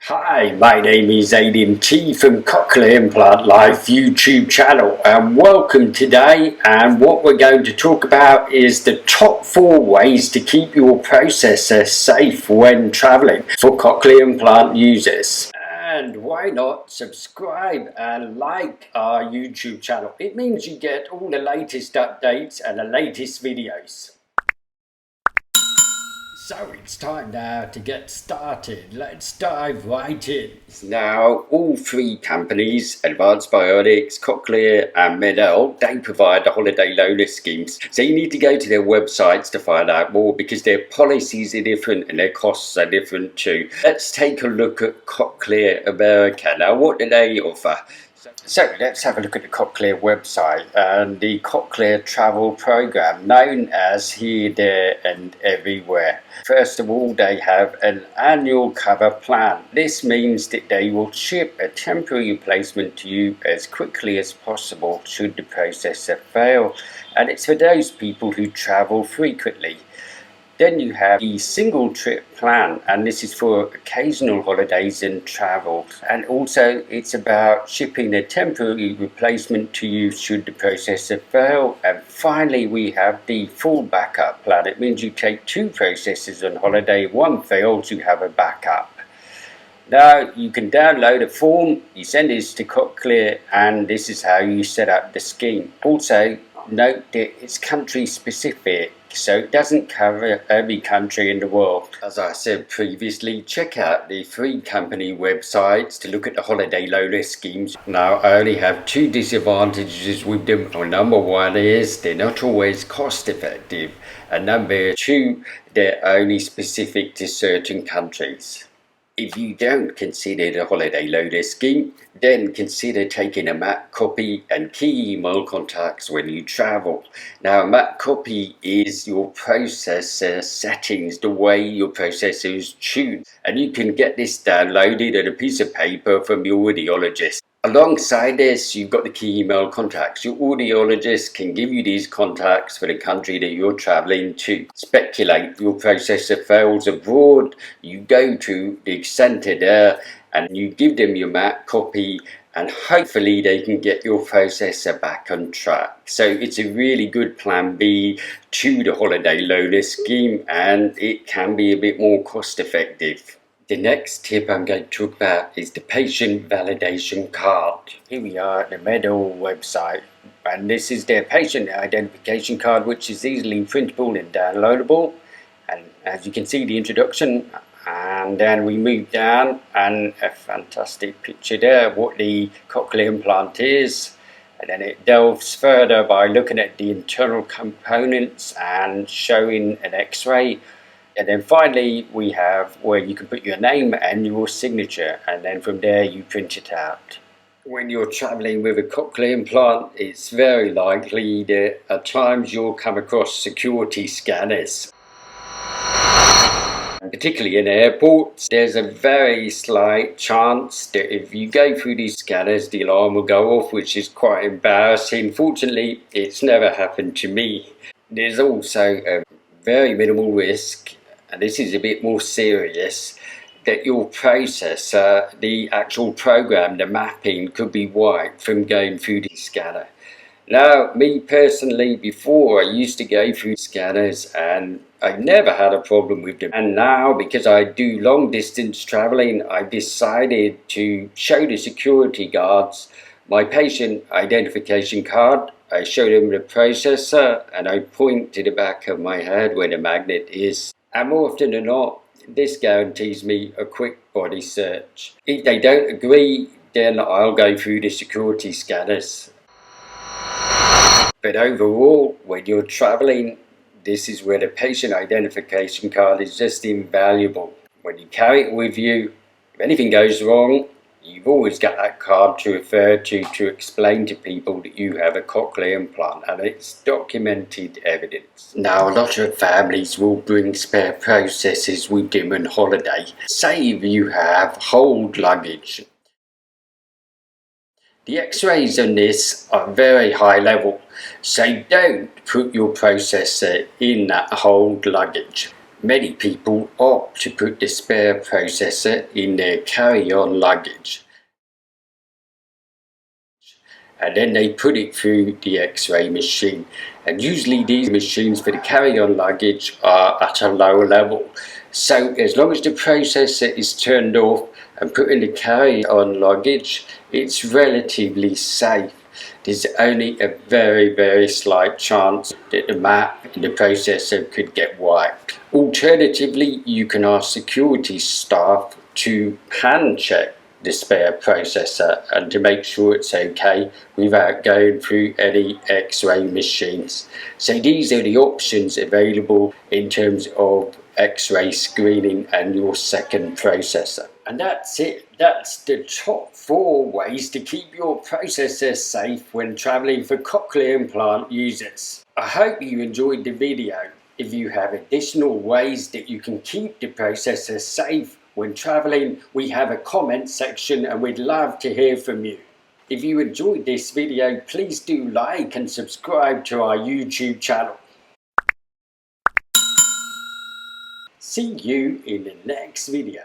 Hi, my name is Aidan T from Cochlear Implant Live YouTube channel, and welcome today. And what we're going to talk about is the top 4 ways to keep your processor safe when traveling for cochlear implant users. And why not subscribe and like our YouTube channel? It means you get all the latest updates and the latest videos. So it's time now to get started. Let's dive right in. Now, all 3 companies, Advanced Bionics, Cochlear and Medel, they provide the holiday loaner schemes. So you need to go to their websites to find out more because their policies are different and their costs are different too. Let's take a look at Cochlear America. Now, what do they offer? So let's have a look at the Cochlear website and the Cochlear Travel Program, known as Here, There and Everywhere. First of all, they have an annual cover plan. This means that they will ship a temporary replacement to you as quickly as possible should the processor fail, and it's for those people who travel frequently. Then you have the single trip plan, and this is for occasional holidays and travel. And also it's about shipping a temporary replacement to you should the processor fail. And finally we have the full backup plan. It means you take 2 processors on holiday, one fails, you have a backup. Now you can download a form, you send this to Cochlear, and this is how you set up the scheme. Also note that it's country specific, so it doesn't cover every country in the world. As I said previously, check out the 3 company websites to look at the holiday loaner schemes. Now, I only have 2 disadvantages with them. Well, number 1 is they're not always cost effective, and number 2, they're only specific to certain countries. If you don't consider the holiday loaner scheme, then consider taking a Mac copy and key email contacts when you travel. Now, a Mac copy is your processor settings, the way your processor is tuned, and you can get this downloaded on a piece of paper from your audiologist. Alongside this, you've got the key email contacts. Your audiologist can give you these contacts for the country that you're traveling to. Speculate your processor fails abroad, you go to the center there and you give them your Mac copy, and hopefully they can get your processor back on track. So it's a really good plan B to the holiday loaner scheme, and it can be a bit more cost effective. The next tip I'm going to talk about is the patient validation card. Here we are at the Medel website, and this is their patient identification card, which is easily printable and downloadable. And as you can see, the introduction, and then we move down, and a fantastic picture there of what the cochlear implant is. And then it delves further by looking at the internal components and showing an X-ray. And then finally we have where you can put your name and your signature, and then from there you print it out. When you're traveling with a cochlear implant, it's very likely that at times you'll come across security scanners. And particularly in airports, there's a very slight chance that if you go through these scanners, the alarm will go off, which is quite embarrassing. Fortunately, it's never happened to me. There's also a very minimal risk, and this is a bit more serious, that your processor, the actual program, the mapping, could be wiped from going through the scanner. Now, me personally, before I used to go through scanners and I never had a problem with them. And now, because I do long distance traveling, I decided to show the security guards my patient identification card. I show them the processor and I point to the back of my head where the magnet is. And more often than not, this guarantees me a quick body search. If they don't agree, then I'll go through the security scanners. But overall, when you're traveling, this is where the patient identification card is just invaluable. When you carry it with you, if anything goes wrong, you've always got that card to refer to explain to people that you have a cochlear implant, and it's documented evidence. Now, a lot of families will bring spare processors with them on holiday. Say if you have hold luggage. The X-rays on this are very high level, so don't put your processor in that hold luggage. Many people opt to put the spare processor in their carry-on luggage, and then they put it through the X-ray machine. And usually these machines for the carry-on luggage are at a lower level. So as long as the processor is turned off and put in the carry-on luggage, it's relatively safe. There's only a very slight chance that the map and the processor could get wiped. Alternatively, you can ask security staff to hand check the spare processor and to make sure it's okay without going through any X-ray machines. So these are the options available in terms of X-ray screening and your second processor. And that's it. That's the top 4 ways to keep your processor safe when traveling for cochlear implant users. I hope you enjoyed the video. If you have additional ways that you can keep the processor safe when traveling, we have a comment section and we'd love to hear from you. If you enjoyed this video, please do like and subscribe to our YouTube channel. See you in the next video.